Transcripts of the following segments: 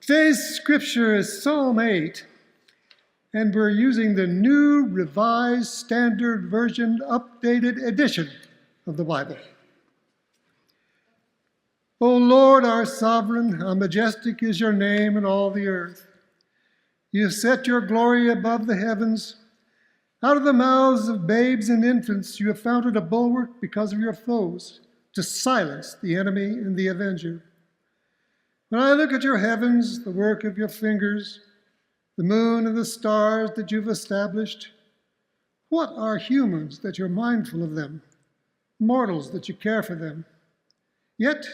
Today's scripture is Psalm 8, and we're using the New Revised Standard Version updated edition of the Bible. O Lord, our sovereign, how majestic is your name in all the earth. You have set your glory above the heavens. Out of the mouths of babes and infants you have founded a bulwark because of your foes, to silence the enemy and the avenger. When I look at your heavens, the work of your fingers, the moon and the stars that you've established, what are humans that you're mindful of them, mortals that you care for them? Yet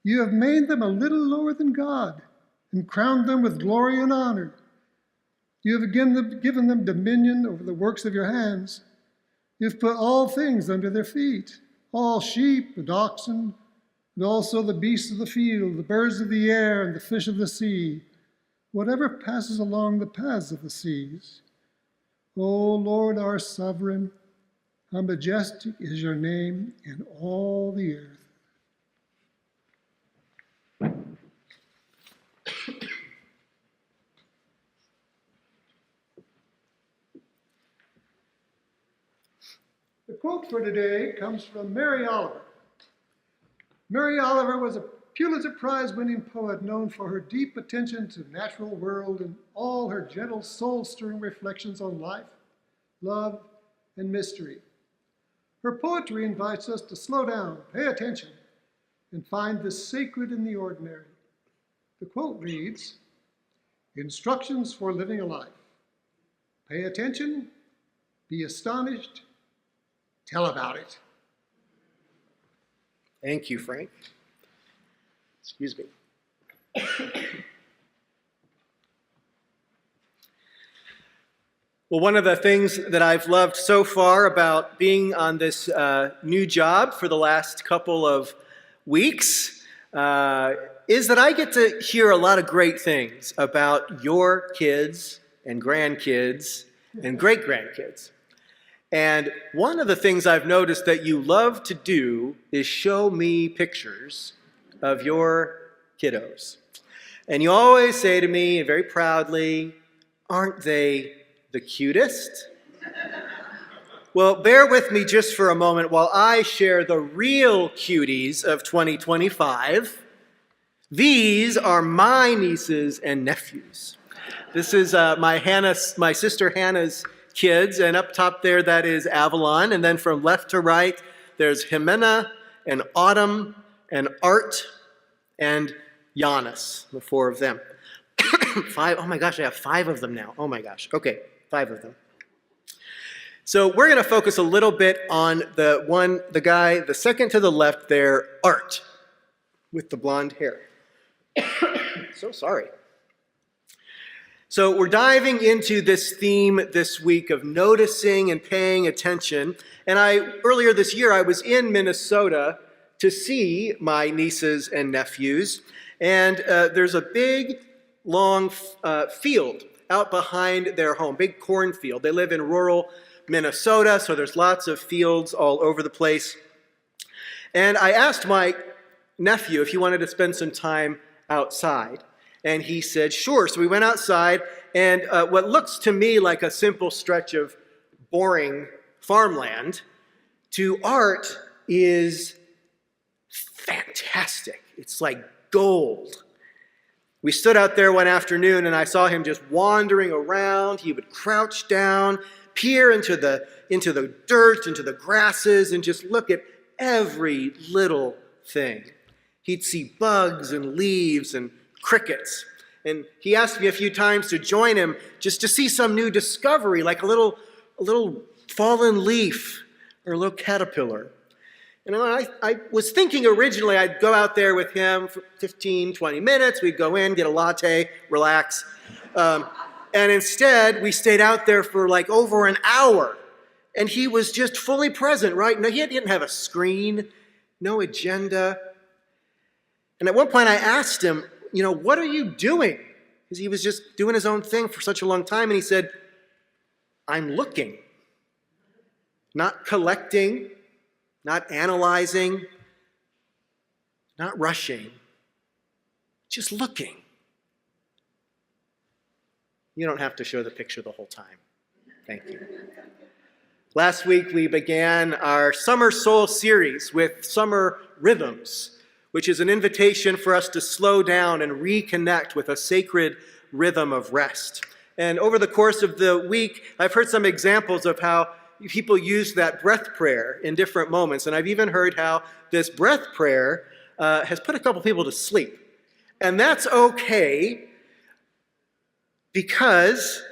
you have made them a little lower than God and crowned them with glory and honor. You have given them dominion over the works of your hands. You've put all things under their feet, all sheep and oxen, and also the beasts of the field, the birds of the air, and the fish of the sea, whatever passes along the paths of the seas. O Lord, our sovereign, how majestic is your name in all the earth. The quote for today comes from Mary Oliver. Mary Oliver was a Pulitzer Prize-winning poet known for her deep attention to the natural world and all her gentle, soul-stirring reflections on life, love, and mystery. Her poetry invites us to slow down, pay attention, and find the sacred in the ordinary. The quote reads, "Instructions for living a life. Pay attention, be astonished, tell about it." Thank you, Frank. Excuse me. Well, one of the things that I've loved so far about being on this new job for the last couple of weeks is that I get to hear a lot of great things about your kids and grandkids and great-grandkids. And one of the things I've noticed that you love to do is show me pictures of your kiddos. And you always say to me, very proudly, "Aren't they the cutest?" Well, bear with me just for a moment while I share the real cuties of 2025. These are my nieces and nephews. This is my sister Hannah's kids, and up top there, that is Avalon. And then from left to right, there's Jimena and Autumn and Art and Giannis, the four of them. Five, oh my gosh, I have 5 of them now. Oh my gosh, okay, 5 of them. So we're gonna focus a little bit on the guy, the second to the left there, Art, with the blonde hair. So sorry. So we're diving into this theme this week of noticing and paying attention. And earlier this year, I was in Minnesota to see my nieces and nephews. And there's a big, long field out behind their home, big cornfield. They live in rural Minnesota, so there's lots of fields all over the place. And I asked my nephew if he wanted to spend some time outside. And he said, sure. So we went outside, and what looks to me like a simple stretch of boring farmland, to Art is fantastic. It's like gold. We stood out there one afternoon, and I saw him just wandering around. He would crouch down, peer into the dirt, into the grasses, and just look at every little thing. He'd see bugs and leaves and crickets. And he asked me a few times to join him just to see some new discovery, like a little fallen leaf or a little caterpillar. And I was thinking originally I'd go out there with him for 15, 20 minutes. We'd go in, get a latte, relax. And instead, we stayed out there for like over an hour. And he was just fully present, right? No, he didn't have a screen, no agenda. And at one point I asked him, what are you doing? Because he was just doing his own thing for such a long time. And he said, I'm looking, not collecting, not analyzing, not rushing, just looking. You don't have to show the picture the whole time. Thank you. Last week, we began our Summer Soul series with Summer Rhythms, which is an invitation for us to slow down and reconnect with a sacred rhythm of rest. And over the course of the week, I've heard some examples of how people use that breath prayer in different moments. And I've even heard how this breath prayer has put a couple people to sleep. And that's okay, because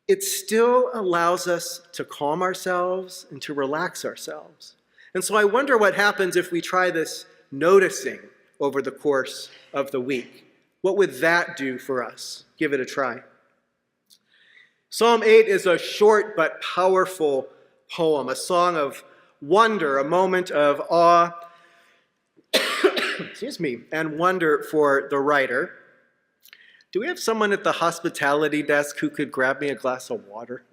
it still allows us to calm ourselves and to relax ourselves. And so I wonder what happens if we try this noticing over the course of the week. What would that do for us? Give it a try. Psalm 8 is a short but powerful poem, a song of wonder, a moment of awe, and wonder for the writer. Do we have someone at the hospitality desk who could grab me a glass of water?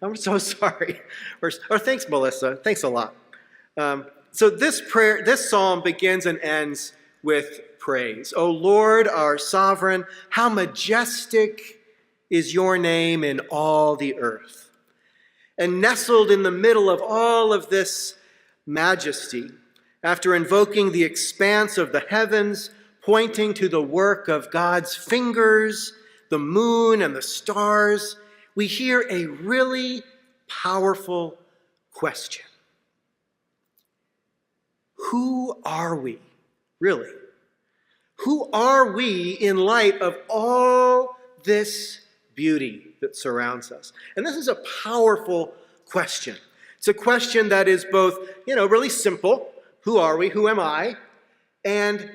I'm so sorry. Or thanks, Melissa. Thanks a lot. So this psalm begins and ends with praise. O Lord, our sovereign, how majestic is your name in all the earth. And nestled in the middle of all of this majesty, after invoking the expanse of the heavens, pointing to the work of God's fingers, the moon and the stars, we hear a really powerful question. Who are we, really? Who are we in light of all this beauty that surrounds us? And this is a powerful question. It's a question that is both, really simple. Who are we? Who am I? And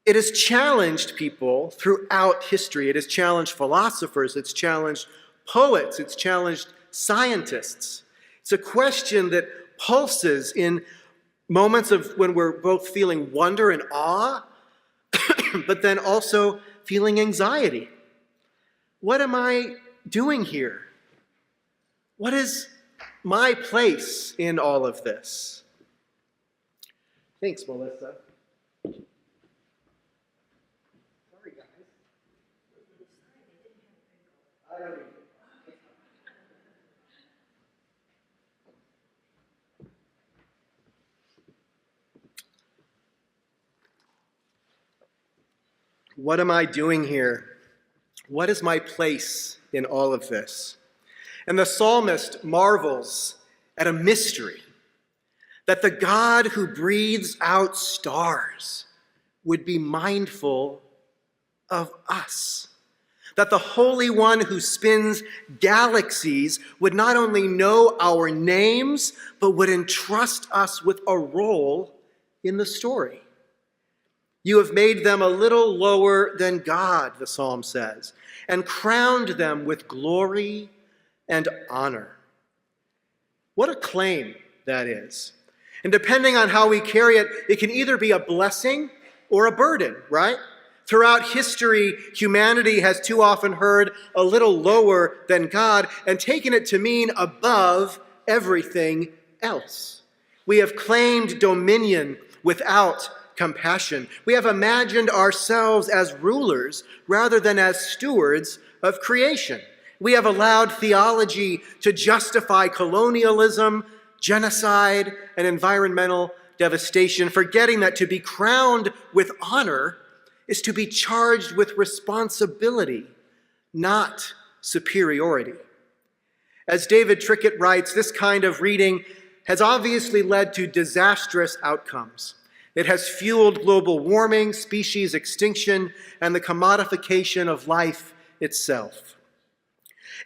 it has challenged people throughout history. It has challenged philosophers. It's challenged poets. It's challenged scientists. It's a question that pulses in moments of when we're both feeling wonder and awe, but then also feeling anxiety. What am I doing here? What is my place in all of this? Thanks, Melissa. Sorry, guys. What am I doing here? What is my place in all of this? And the psalmist marvels at a mystery, that the God who breathes out stars would be mindful of us. That the Holy One who spins galaxies would not only know our names, but would entrust us with a role in the story. You have made them a little lower than God, the psalm says, and crowned them with glory and honor. What a claim that is. And depending on how we carry it, it can either be a blessing or a burden, right? Throughout history, humanity has too often heard a little lower than God and taken it to mean above everything else. We have claimed dominion without compassion. We have imagined ourselves as rulers rather than as stewards of creation. We have allowed theology to justify colonialism, genocide, and environmental devastation, forgetting that to be crowned with honor is to be charged with responsibility, not superiority. As David Trickett writes, this kind of reading has obviously led to disastrous outcomes. It has fueled global warming, species extinction, and the commodification of life itself.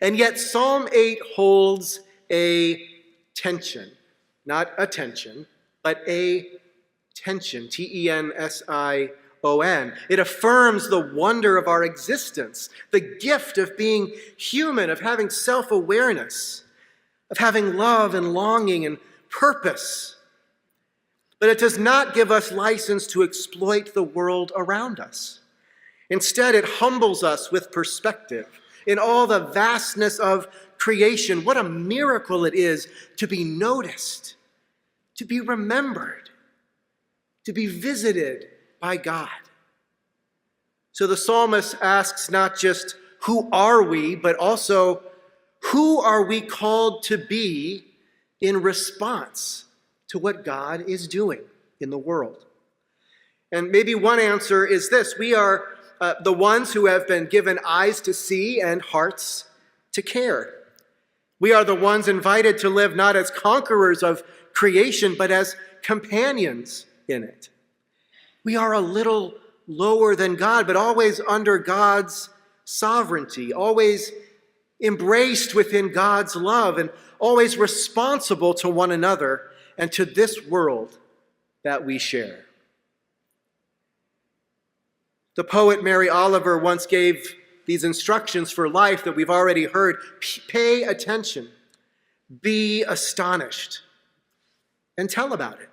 And yet Psalm 8 holds a tension, not attention, but a tension, Tension. It affirms the wonder of our existence, the gift of being human, of having self-awareness, of having love and longing and purpose. But it does not give us license to exploit the world around us. Instead, it humbles us with perspective. In all the vastness of creation, what a miracle it is to be noticed, to be remembered, to be visited by God. So the psalmist asks not just, who are we, but also, who are we called to be in response to what God is doing in the world? And maybe one answer is this: we are the ones who have been given eyes to see and hearts to care. We are the ones invited to live not as conquerors of creation, but as companions in it. We are a little lower than God, but always under God's sovereignty, always embraced within God's love, and always responsible to one another and to this world that we share. The poet Mary Oliver once gave these instructions for life that we've already heard. Pay attention, be astonished, and tell about it.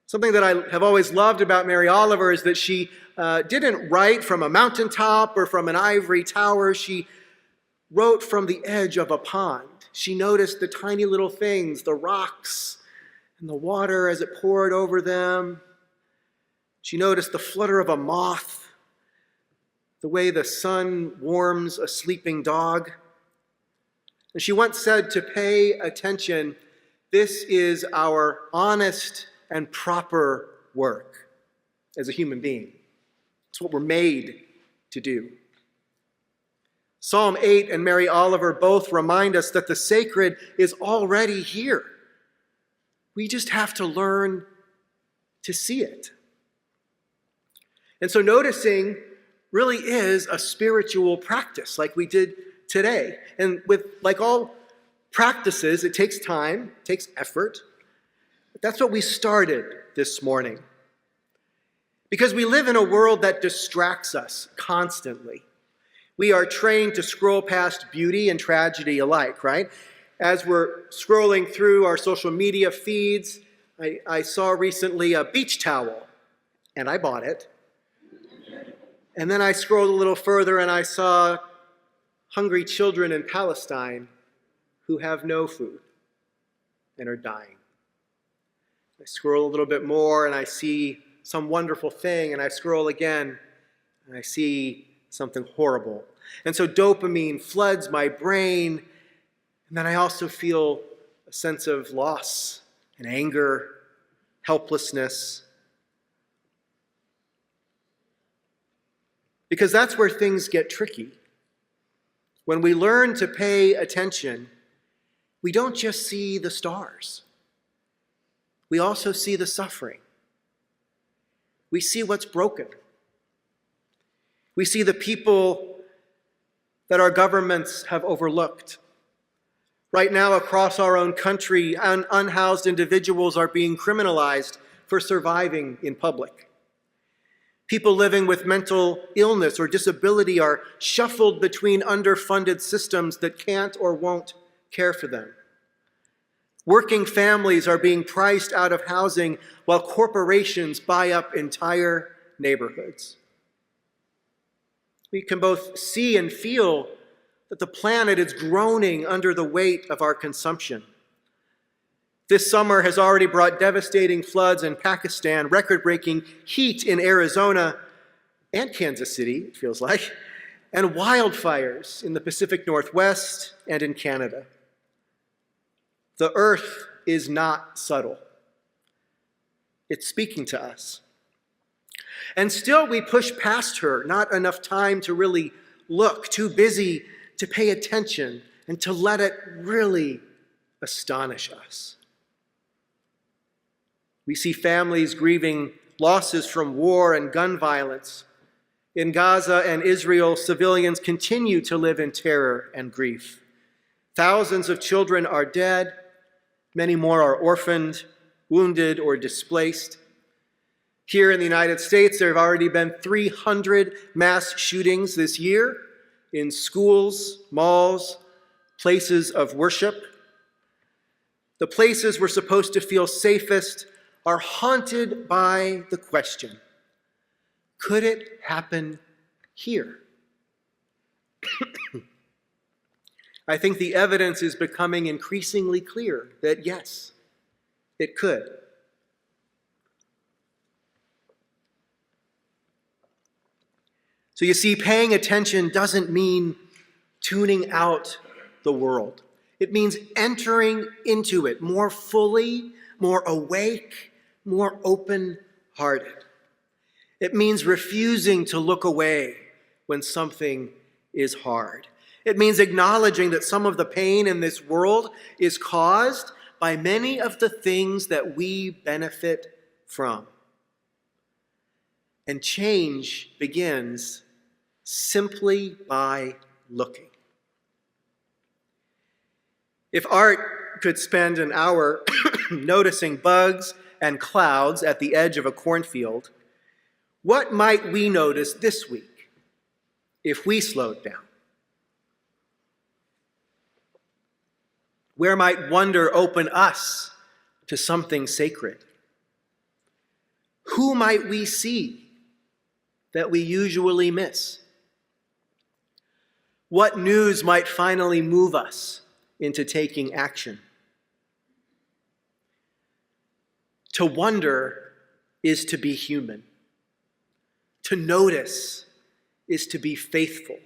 Something that I have always loved about Mary Oliver is that she didn't write from a mountaintop or from an ivory tower. She wrote from the edge of a pond. She noticed the tiny little things, the rocks and the water as it poured over them. She noticed the flutter of a moth, the way the sun warms a sleeping dog. And she once said to pay attention, this is our honest and proper work as a human being. It's what we're made to do. Psalm 8 and Mary Oliver both remind us that the sacred is already here. We just have to learn to see it. And so noticing really is a spiritual practice like we did today. And like all practices, it takes time, it takes effort. But that's what we started this morning. Because we live in a world that distracts us constantly. We are trained to scroll past beauty and tragedy alike, right? As we're scrolling through our social media feeds, I saw recently a beach towel, and I bought it. And then I scrolled a little further and I saw hungry children in Palestine who have no food and are dying. I scroll a little bit more and I see some wonderful thing, and I scroll again and I see something horrible. And so dopamine floods my brain, and then I also feel a sense of loss and anger, helplessness. Because that's where things get tricky. When we learn to pay attention, we don't just see the stars. We also see the suffering. We see what's broken. We see the people that our governments have overlooked. Right now, across our own country, unhoused individuals are being criminalized for surviving in public. People living with mental illness or disability are shuffled between underfunded systems that can't or won't care for them. Working families are being priced out of housing while corporations buy up entire neighborhoods. We can both see and feel that the planet is groaning under the weight of our consumption. This summer has already brought devastating floods in Pakistan, record-breaking heat in Arizona and Kansas City, it feels like, and wildfires in the Pacific Northwest and in Canada. The earth is not subtle. It's speaking to us. And still we push past her, not enough time to really look, too busy to pay attention and to let it really astonish us. We see families grieving losses from war and gun violence. In Gaza and Israel, civilians continue to live in terror and grief. Thousands of children are dead. Many more are orphaned, wounded, or displaced. Here in the United States, there have already been 300 mass shootings this year in schools, malls, places of worship. The places we're supposed to feel safest are haunted by the question, could it happen here? I think the evidence is becoming increasingly clear that yes, it could. So you see, paying attention doesn't mean tuning out the world. It means entering into it more fully, more awake, more open-hearted. It means refusing to look away when something is hard. It means acknowledging that some of the pain in this world is caused by many of the things that we benefit from. And change begins simply by looking. If Art could spend an hour noticing bugs and clouds at the edge of a cornfield, what might we notice this week if we slowed down? Where might wonder open us to something sacred? Who might we see that we usually miss? What news might finally move us into taking action? To wonder is to be human. To notice is to be faithful.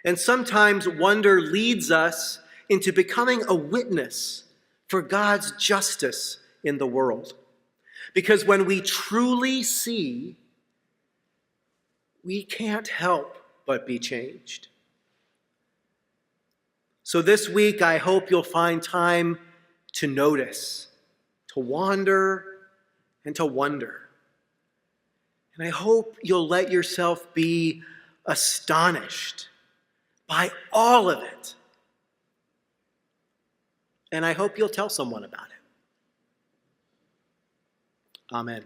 And sometimes wonder leads us into becoming a witness for God's justice in the world. Because when we truly see, we can't help but be changed. So this week, I hope you'll find time to notice, to wander, and to wonder. And I hope you'll let yourself be astonished by all of it. And I hope you'll tell someone about it. Amen.